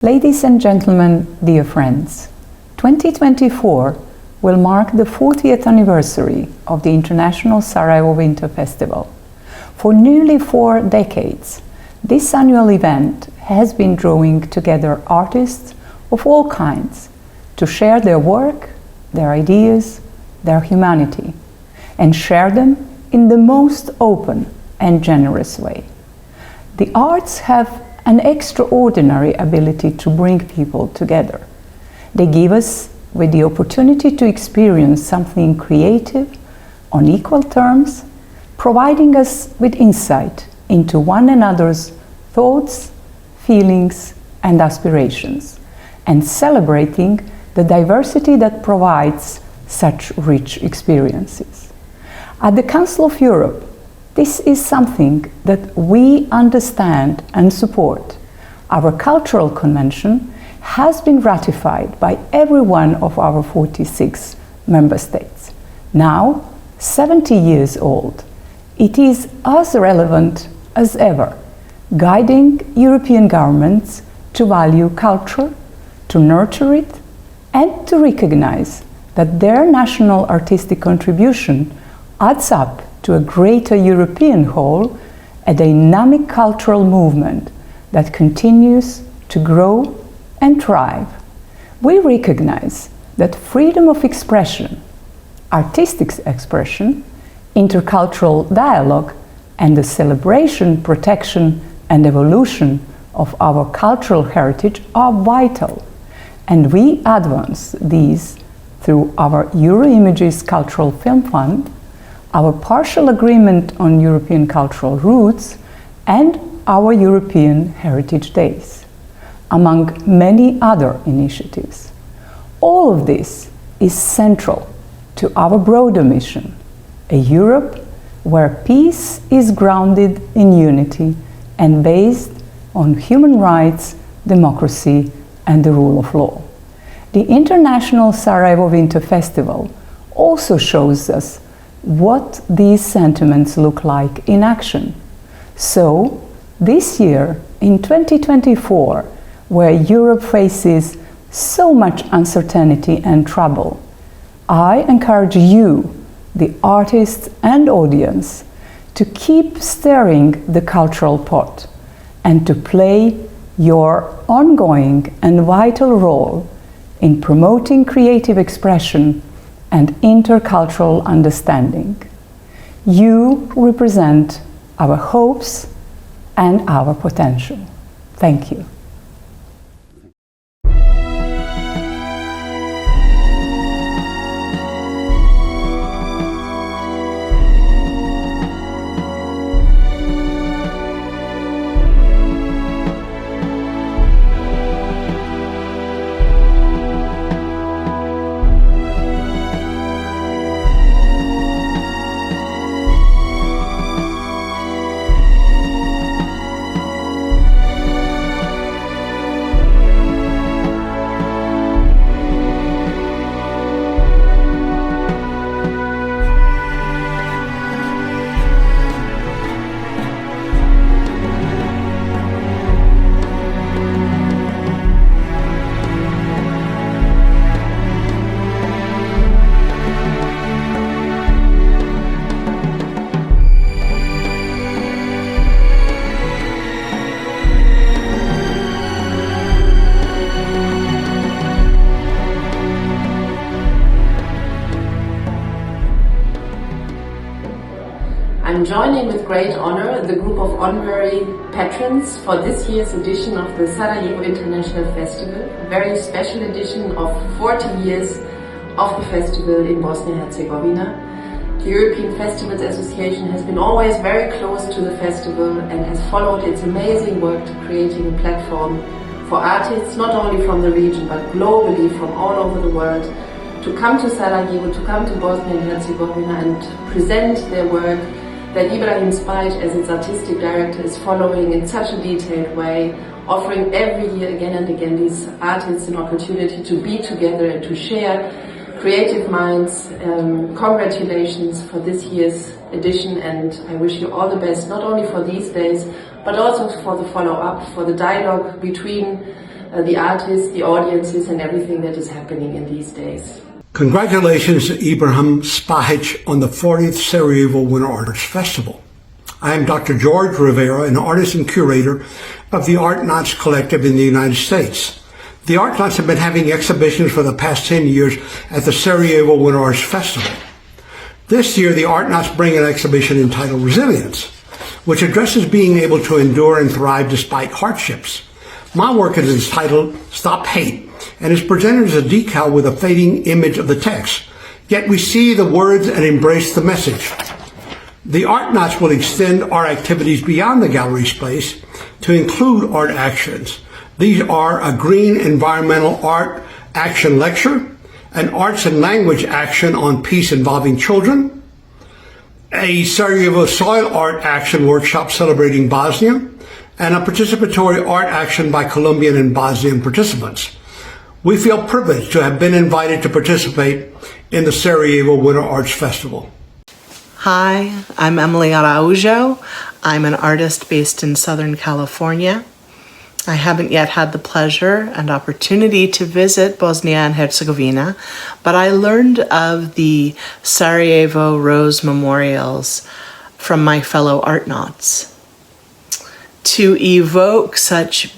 Ladies and gentlemen, dear friends, 2024 will mark the 40th anniversary of the International Sarajevo Winter Festival. For nearly 4 decades, this annual event has been drawing together artists of all kinds to share their work, their ideas, their humanity, and share them in the most open and generous way. The arts have an extraordinary ability to bring people together. They give us with the opportunity to experience something creative on equal terms, providing us with insight into one another's thoughts, feelings, and aspirations, and celebrating the diversity that provides such rich experiences. At the Council of Europe, this is something that we understand and support. Our cultural convention has been ratified by every one of our 46 member states. Now, 70 years old, it is as relevant as ever, guiding European governments to value culture, to nurture it, and to recognize that their national artistic contribution adds up to a greater European whole, a dynamic cultural movement that continues to grow and thrive. We recognize that freedom of expression, artistic expression, intercultural dialogue, and the celebration, protection, and evolution of our cultural heritage are vital, and we advance these through our Euroimages Cultural Film Fund, our partial agreement on European cultural roots, and our European Heritage Days, among many other initiatives. All of this is central to our broader mission, a Europe where peace is grounded in unity and based on human rights, democracy, and the rule of law. The International Sarajevo Winter Festival also shows us what these sentiments look like in action. So, this year, in 2024, where Europe faces so much uncertainty and trouble, I encourage you, the artists and audience, to keep stirring the cultural pot and to play your ongoing and vital role in promoting creative expression and intercultural understanding. You represent our hopes and our potential. Thank you. I'm joining with great honor the group of honorary patrons for this year's edition of the Sarajevo International Festival, a very special edition of 40 years of the festival in Bosnia and Herzegovina. The European Festivals Association has been always very close to the festival and has followed its amazing work to creating a platform for artists not only from the region but globally from all over the world to come to Sarajevo, to come to Bosnia and Herzegovina and present their work that Ibrahim Spajt, as its artistic director, is following in such a detailed way, offering every year again and again these artists an opportunity to be together and to share creative minds. Congratulations for this year's edition, and I wish you all the best, not only for these days, but also for the follow-up, for the dialogue between the artists, the audiences, and everything that is happening in these days. Congratulations to Ibrahim Spahic on the 40th Sarajevo Winter Arts Festival. I am Dr. George Rivera, an artist and curator of the Art Knots Collective in the United States. The Art Knots have been having exhibitions for the past 10 years at the Sarajevo Winter Arts Festival. This year, the Art Knots bring an exhibition entitled Resilience, which addresses being able to endure and thrive despite hardships. My work is entitled Stop Hate and is presented as a decal with a fading image of the text, yet we see the words and embrace the message. The Art Knots will extend our activities beyond the gallery space to include art actions. These are a green environmental art action lecture, an arts and language action on peace involving children, a Sarajevo soil art action workshop celebrating Bosnia, and a participatory art action by Colombian and Bosnian participants. We feel privileged to have been invited to participate in the Sarajevo Winter Arts Festival. Hi, I'm Emily Araujo. I'm an artist based in Southern California. I haven't yet had the pleasure and opportunity to visit Bosnia and Herzegovina, but I learned of the Sarajevo Rose Memorials from my fellow Art Knots. To evoke such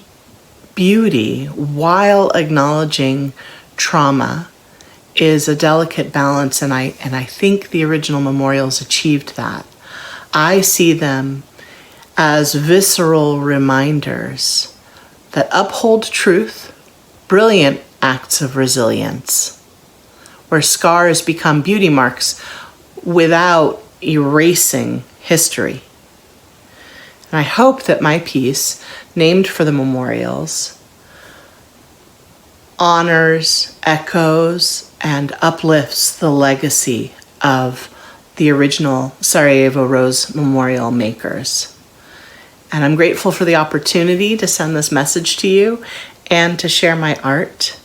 beauty while acknowledging trauma is a delicate balance, and I think the original memorials achieved that. I see them as visceral reminders that uphold truth, brilliant acts of resilience, where scars become beauty marks without erasing history. And I hope that my piece, named for the memorials, honors, echoes, and uplifts the legacy of the original Sarajevo Rose Memorial makers. And I'm grateful for the opportunity to send this message to you and to share my art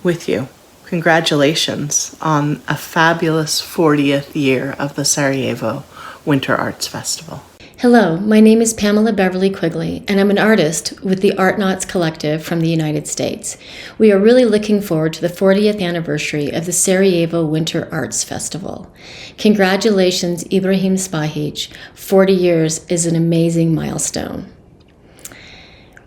with you. Congratulations on a fabulous 40th year of the Sarajevo Winter Arts Festival. Hello, my name is Pamela Beverly Quigley, and I'm an artist with the Art Knots Collective from the United States. We are really looking forward to the 40th anniversary of the Sarajevo Winter Arts Festival. Congratulations, Ibrahim Spahic. 40 years is an amazing milestone.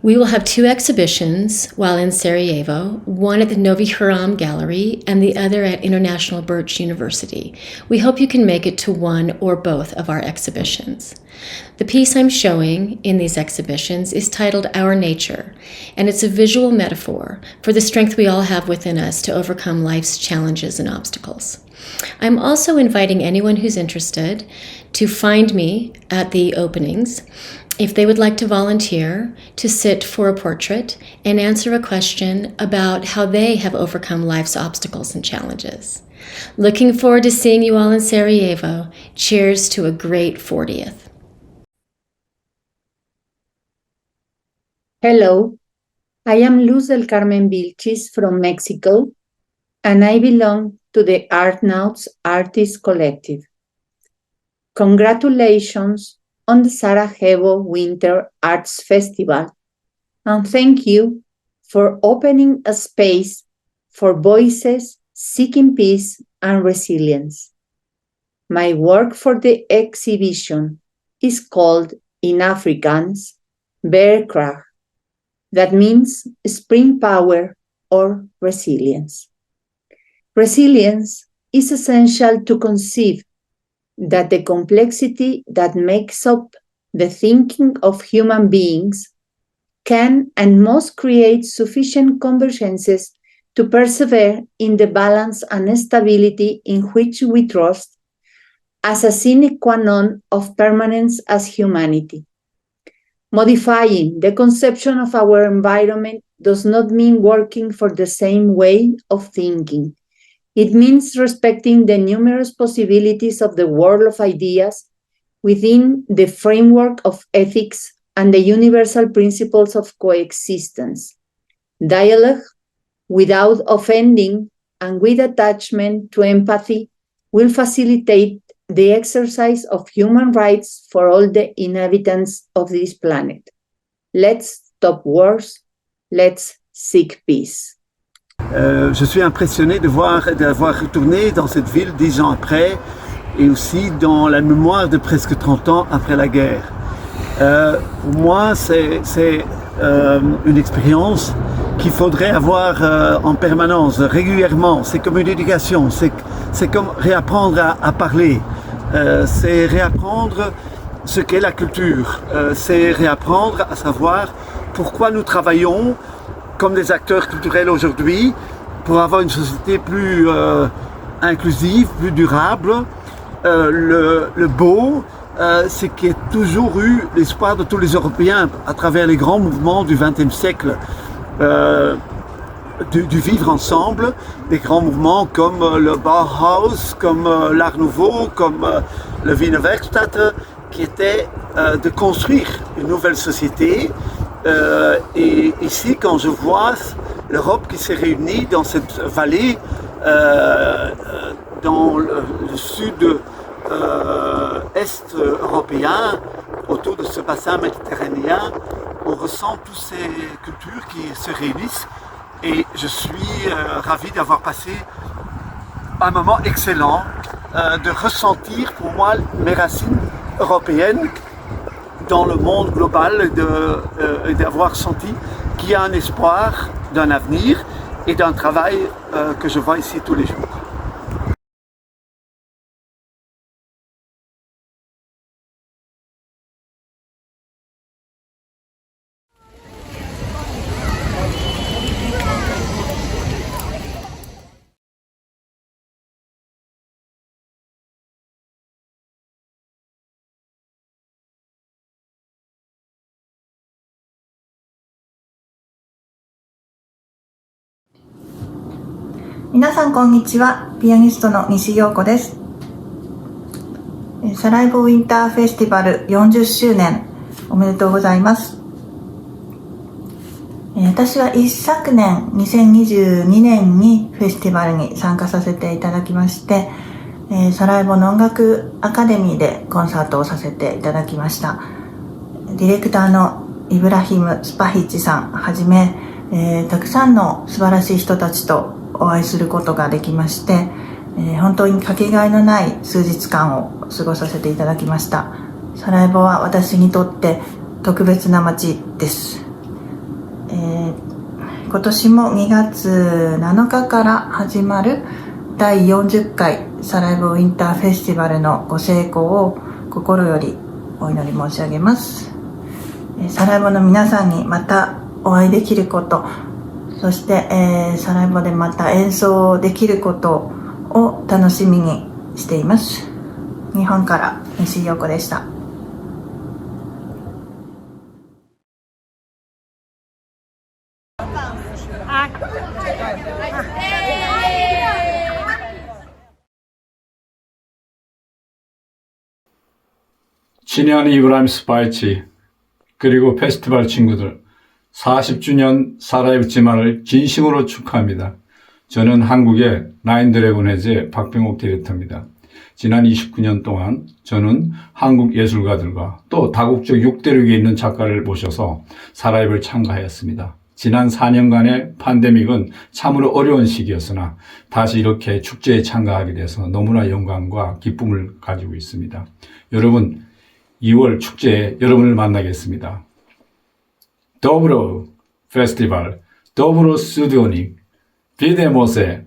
We will have 2 exhibitions while in Sarajevo, one at the Novi Hiram Gallery and the other at International Birch University. We hope you can make it to one or both of our exhibitions. The piece I'm showing in these exhibitions is titled Our Nature, and it's a visual metaphor for the strength we all have within us to overcome life's challenges and obstacles. I'm also inviting anyone who's interested to find me at the openings if they would like to volunteer to sit for a portrait and answer a question about how they have overcome life's obstacles and challenges. Looking forward to seeing you all in Sarajevo. Cheers to a great 40th. Hello, I am Luz del Carmen Vilchis from Mexico, and I belong to the Art Knots Artist Collective. Congratulations on the Sarajevo Winter Arts Festival, and thank you for opening a space for voices seeking peace and resilience. My work for the exhibition is called, in Afrikaans, Veerkracht. That means spring power or resilience. Resilience is essential to conceive that the complexity that makes up the thinking of human beings can and must create sufficient convergences to persevere in the balance and stability in which we trust as a sine qua non of permanence as humanity. Modifying the conception of our environment does not mean working for the same way of thinking. It means respecting the numerous possibilities of the world of ideas within the framework of ethics and the universal principles of coexistence. Dialogue, without offending and with attachment to empathy, will facilitate the exercise of human rights for all the inhabitants of this planet. Let's stop wars, Let's seek peace. Je suis impressionné d'avoir retourné dans cette ville 10 ans après et aussi dans la mémoire de presque 30 ans après la guerre. Pour moi, c'est une expérience qu'il faudrait avoir en permanence, régulièrement. C'est comme une éducation, c'est comme réapprendre à parler, c'est réapprendre ce qu'est la culture, c'est réapprendre à savoir pourquoi nous travaillons comme des acteurs culturels aujourd'hui pour avoir une société plus inclusive, plus durable. Le beau, c'est qu'il y a toujours eu l'espoir de tous les Européens à travers les grands mouvements du XXe siècle du vivre ensemble, des grands mouvements comme le Bauhaus, comme l'Art Nouveau, comme le Wiener Werkstatt, qui était de construire une nouvelle société. Et ici, quand je vois l'Europe qui s'est réunie dans cette vallée, dans le sud est européen, autour de ce bassin méditerranéen, on ressent toutes ces cultures qui se réunissent et je suis ravi d'avoir passé un moment excellent, de ressentir pour moi mes racines européennes dans le monde global et d'avoir senti qu'il y a un espoir d'un avenir et d'un travail que je vois ici tous les jours.皆さんこんにちは。ピアニストの西陽子です。サラエボウィンターフェスティバル40周年おめでとうございます。私は一昨年2022年にフェスティバルに参加させていただきまして、サラエボの音楽アカデミーでコンサートをさせていただきました。ディレクターのイブラヒム・スパヒッチさんはじめ、たくさんの素晴らしい人たちとお会いすることができまして、本当にかけがえのない数日間を過ごさせていただきました。サラエボは私にとって特別な街です。今年も2月7日から始まる第40回サラエボウィンターフェスティバルのご成功を心よりお祈り申し上げます。サラエボの皆さんにまたお会いできること、そして、サラエボでまた演奏できることを楽しみにしています。日本から西井陽子でした。친한 이브라임 스파이치 그리고 페스티벌 친구들 40주년 사라예브 지마를 진심으로 축하합니다. 저는 한국의 나인드래곤 해제 박병옥 디렉터입니다. 지난 29년 동안 저는 한국 예술가들과 또 다국적 6대륙에 있는 작가를 모셔서 사라예브를 참가하였습니다. 지난 4년간의 팬데믹은 참으로 어려운 시기였으나 다시 이렇게 축제에 참가하게 돼서 너무나 영광과 기쁨을 가지고 있습니다. 여러분, 2월 축제에 여러분을 만나겠습니다. Dobro festival, dobro sudionik, vidimo se